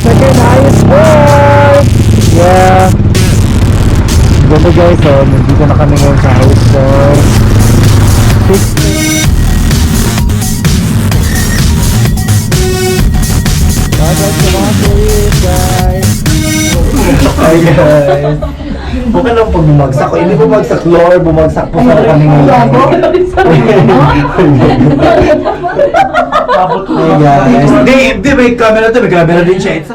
Second highest sport! Yeah. Ganda guys, so nandito na kami ngayon sa highest sport. 60. Shoutout sa mga tourists guys! Hi guys! Huwag ka lang pag bumagsak. Hindi bumagsak floor, bumagsak po sa kami ngayon. Hey guys! Hindi, may camera to. May camera din siya. It's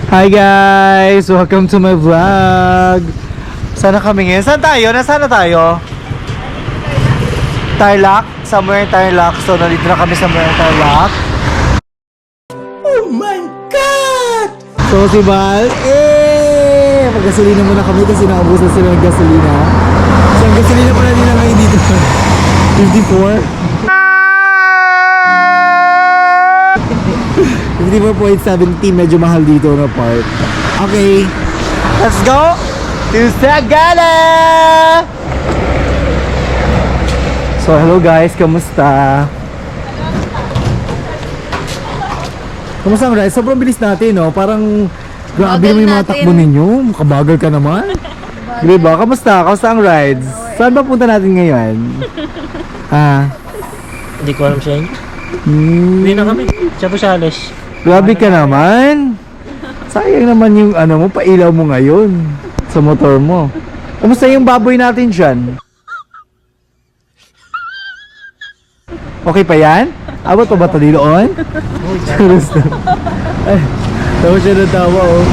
Hi guys! Welcome to my vlog! Sana kami ngayon. Saan tayo? Nasaan na tayo? Tarlac? Somewhere in Tarlac. So nandito na kami somewhere in Tarlac. Oh my God! So si Val, paggasolina muna kami kasi naubos na sila ng gasolina. So ang gasolina pala nila ngayon dito 54.70, medyo mahal dito na part. Okay, let's go to Sagada! So hello guys, kamusta? Kamusta ang ride? Sobrang bilis natin, no? Parang grabe naman yung mga takbo ninyo. Makabagal ka naman. Diba? Kamusta? Kamusta ang rides? Saan ba punta natin ngayon? Hindi ko alam sa inyo. Hindi na kami. Sa Pusales. Grabe ka naman. Sayang naman yung ano mo, pailaw mo ngayon sa motor mo. Kamusta yung baboy natin dyan? Okay pa yan? Abot pa ba ito diloon? Ay, tawa siya ng tawa, oh.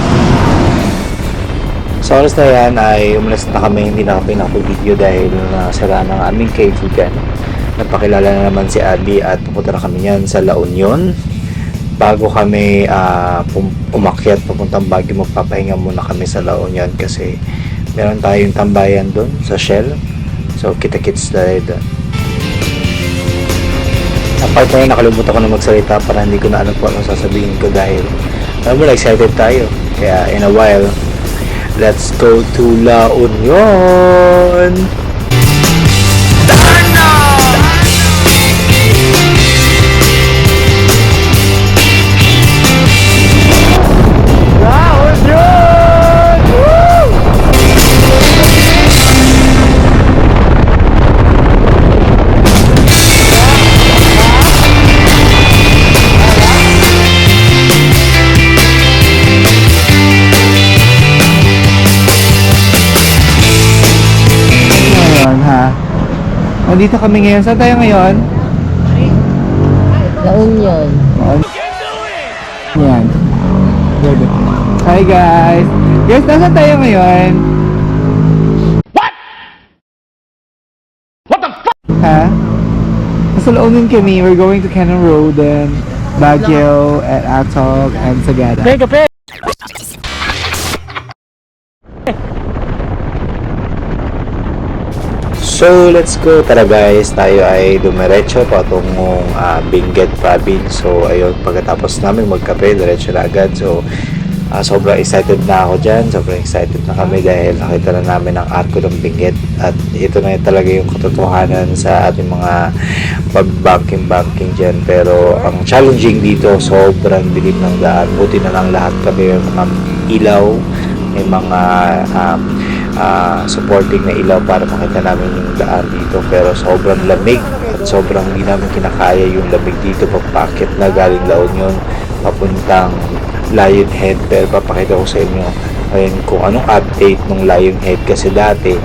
Sa oras na yan ay umalis na kami. Hindi na kami video dahil nasara ng aming kaibigan. Napakilala na naman si Abby at pupunta na kami yan sa La Union. Bago kami umakyat papuntang Baguio, magpapahinga muna kami sa La Union kasi meron tayong tambayan doon sa Shell. So kita-kits tayo doon. Sa part na yun, nakalimutan ko na magsalita para hindi ko na alam po anong sasabihin ko dahil alam mo na excited tayo. Kaya in a while, let's go to La Union! Nandito kami ngayon. Saan tayo ngayon? La Union. Yan. Good. Hi guys. Guys, nasaan tayo ngayon? What the fuck? Ha? Nasa La Union kami. We're going to Cannon Road and Baguio and Atog and Sagada. Kape! So, let's go. Tara guys, tayo ay dumiretso patungong Benguet Province. So, ayun, pagkatapos namin magkape, diretso na agad. So, sobrang excited na ako dyan. Sobrang excited na kami dahil nakita na namin ang arko ng Benguet. At ito na talaga yung katotohanan sa ating mga pag-banking dyan. Pero, ang challenging dito, sobrang dilim ng daan. Buti na lang lahat kami yung mga ilaw, may mga supporting na ilaw para makita namin yung daan dito, pero sobrang lamig at sobrang hindi namin kinakaya yung lamig dito pagpakit na galing La Union papuntang Lionhead. Pero papakita ko sa inyo ngayon kung anong update ng Lionhead kasi dati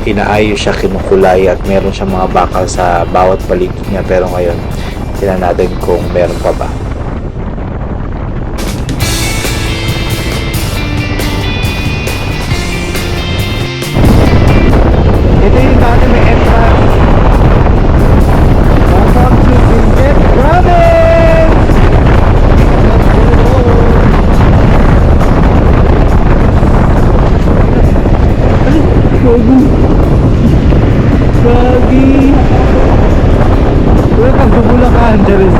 inaayos siya, kinukulay at meron siyang mga bakal sa bawat paligid niya, pero ngayon tingnan natin kung meron pa ba. Ito yung dati may entrance. Welcome to Benguet Province! Gagi! Wala kang Bulacan, Jeris.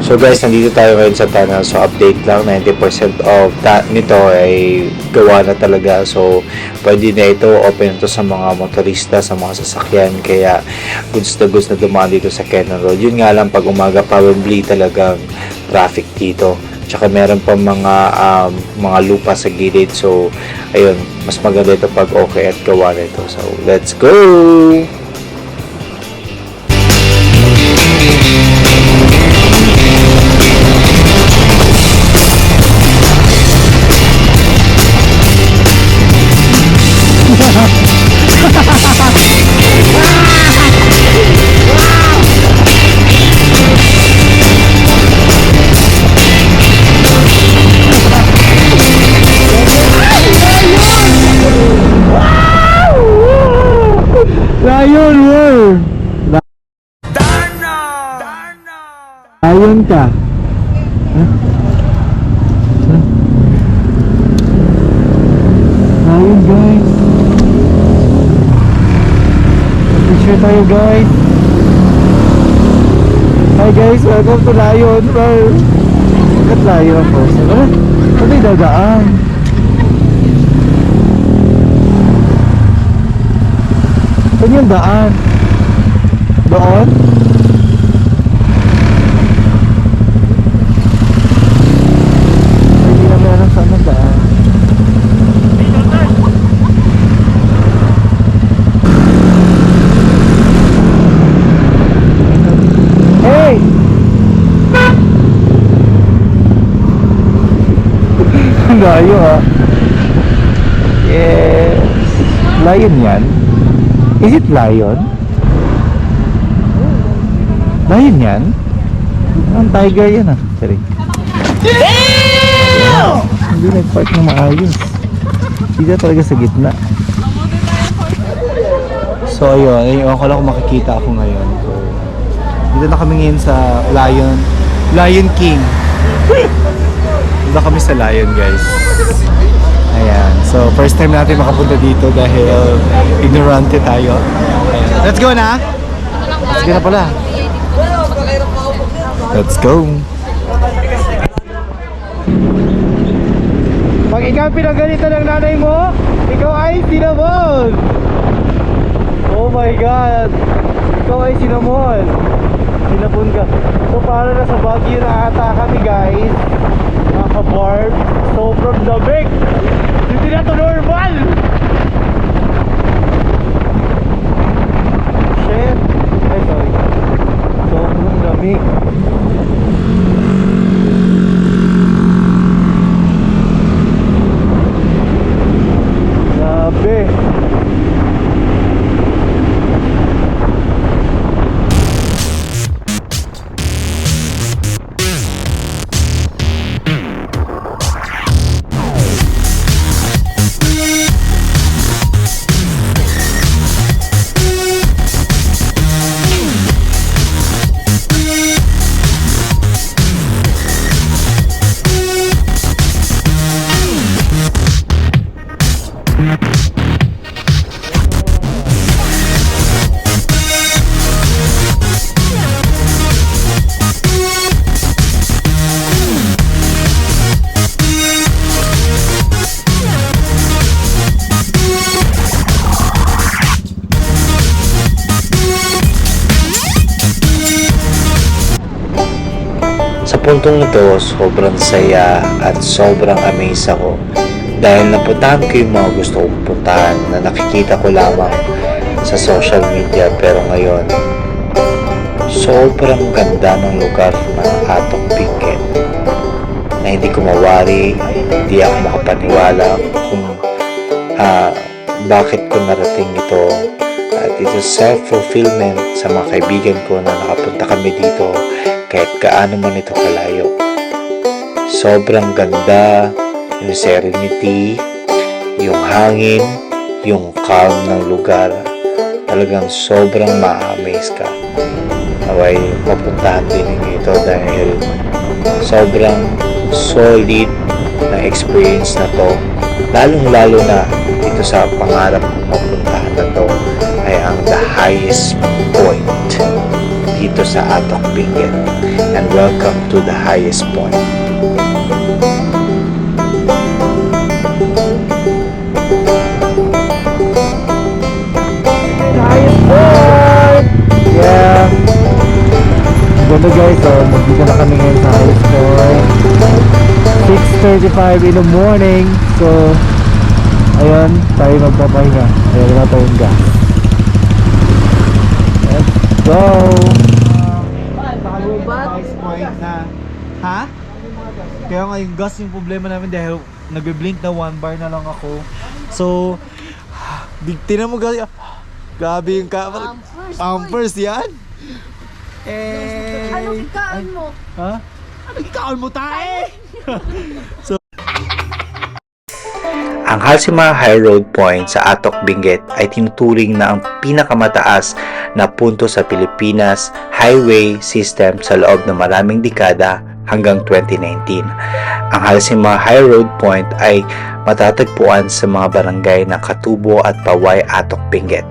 So guys, nandito tayo ngayon sa tunnel. So update lang, 90% of nito ay gawa na talaga. So pwede na ito, open ito sa mga motorista, sa mga sasakyan. Kaya goods na dumaan dito sa Cannon Road. Yun nga lang, pag umaga probably talagang traffic dito. Tsaka meron pa mga lupa sa gilid. So ayun, mas maganda ito pag okay at gawa na ito. So let's go! Lion World! Lion ka? Lion guys! Picture tayo guys! Hi guys! Welcome to Lion World! Bakit Lion po? Saan ay dadaan? Saan yung daan? Doon? Hindi na meron saan ang daan. Hey! Ang layo ah. Yes. Lion yan? Is it lion? Lion yan? Ang tiger yan ah. Sorry. Damn! Hindi nag-park na maayos. Dito talaga sa gitna. So ayun ko lang kung makikita ako ngayon. So, dito na kami ngayon sa Lion King. Dito kami sa Lion guys. Ayan. So, first time natin makapunta dito dahil ignorante tayo. Ayan. Let's go na! Let's go na pala. Let's go! Pag ikaw pinagalitan ng nanay mo, ikaw ay sinamon! Oh my God! Ikaw ay sinamon! Sinapon ka. So, para na sa Baguio na ata kami guys. Naka-barb. Sobrang lamig! Hindi na to normal! Shit! Ay, sorry. Sobrang lamig. Grabe! Puntong ito, sobrang saya at sobrang amaze ako dahil napuntahan ko yung mga gusto kong puntahan na nakikita ko lamang sa social media, pero ngayon sobrang ganda ng lugar ng Atong Benguet na hindi ko mawari, hindi ako makapaniwala kung bakit ko narating ito. At ito self-fulfillment sa mga kaibigan ko na nakapunta kami dito kahit gaano man ito kalayo. Sobrang ganda, yung serenity, yung hangin, yung calm ng lugar. Talagang sobrang ma-amaze ka. Naway mapuntahan din ninyo ito dahil sobrang solid na experience na to. Lalong-lalo na dito sa pangarap kong mapuntahan na to ay ang the highest point dito sa sa Atok Benguet. And welcome to the highest point. Highest point! Yeah! Ganda guys, nandito na kami ngayon sa highest point. 6:35 in the morning. So, ayun, tayo magpapahinga. Ayun na tayong gas. Let's go! Highest point na. Ha? Kaya nga yung gas yung problema namin dahil nagbe-blink na 1 bar na lang ako. So, tinan mo guys. Grabe yung pampers yan. Anong kaan mo? Ha? Anong ikaon mo tae? Ang Halsima High Road Point sa Atok Benguet ay tinuturing na ang pinakamataas na punto sa Pilipinas highway system sa loob ng maraming dekada hanggang 2019. Ang Halsima High Road Point ay matatagpuan sa mga barangay ng Katubo at Paway, Atok Benguet.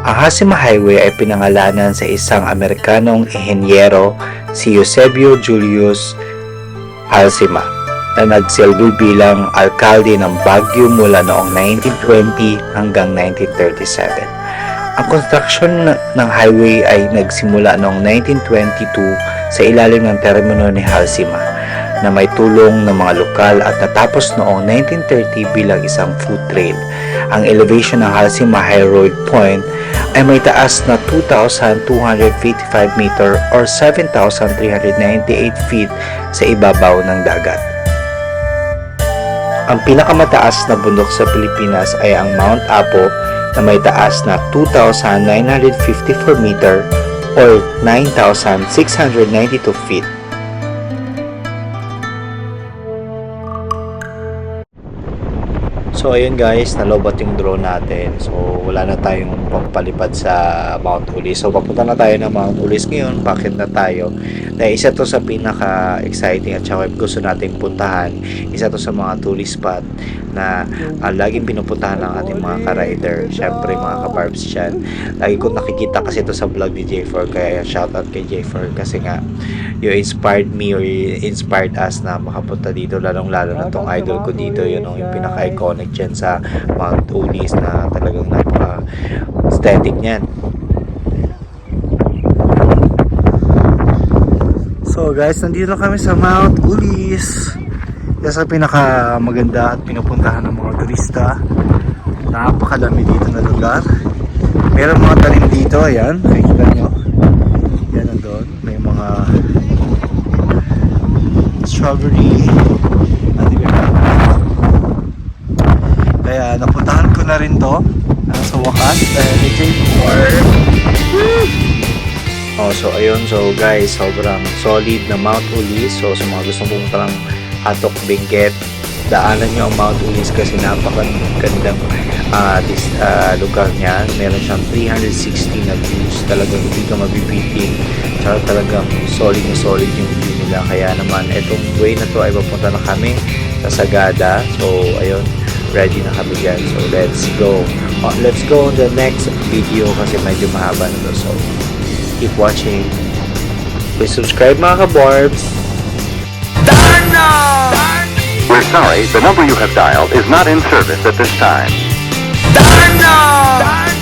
Ang Halsima Highway ay pinangalanan sa isang Amerikanong inhenyero, si Eusebio Julius Halsima, na nagsilbi bilang alkalde ng Baguio mula noong 1920 hanggang 1937. Ang construction ng highway ay nagsimula noong 1922 sa ilalim ng termino ni Halsima na may tulong ng mga lokal at natapos noong 1930 bilang isang food trail. Ang elevation ng Halsima High Road Point ay may taas na 2,255 meter or 7,398 feet sa ibabaw ng dagat. Ang pinakamataas na bundok sa Pilipinas ay ang Mount Apo na may taas na 2,954 meter or 9,692 feet. So ayun guys, nalobat yung drone natin. So wala na tayong pampalipad sa Mount Ulis. So papunta na tayo ng Mount Ulis ngayon. Bakit na tayo? Dahil isa to sa pinaka-exciting at saka gusto nating puntahan. Isa to sa mga tourist spot na laging pinupuntahan ng ating mga ka-rider. Syempre mga ka-barbs dyan. Lagi ko nakikita kasi to sa vlog ni J4. Kaya shoutout kay J4 kasi nga you inspired me or you inspired us na makapunta dito, lalong-lalo na tong idol ko dito, yun yung pinaka-iconic dyan sa Mount Ulis na talagang napaka-aesthetic niyan. So guys, nandito kami sa Mount Ulis. Yan sa pinaka-maganda at pinupuntahan ng mga turista. Napakadami dito na lugar. Meron mga tanim dito, ayan, nakikita nyo. Yan nandun, may mga strawberry at iba. Kaya napuntahan ko na rin to sa wakas dahil ni J4. So ayun, so guys, sobrang solid na Mount Ulis. So sa mga gustong pumunta ng Atok Benguet, daanan nyo ang Mount Ulis kasi napakagandang lugar niya. Meron siyang 360 na views, talagang hindi ka mabibitin. Tsaka talagang solid na solid yung view nila. Kaya naman itong way na to ay papunta na kami sa Sagada. So ayun, ready na kami dyan. So let's go. Let's go on the next video kasi medyo mahaba na to. So keep watching. Please subscribe mga ka-barbs. We're sorry, the number you have dialed is not in service at this time. Darno!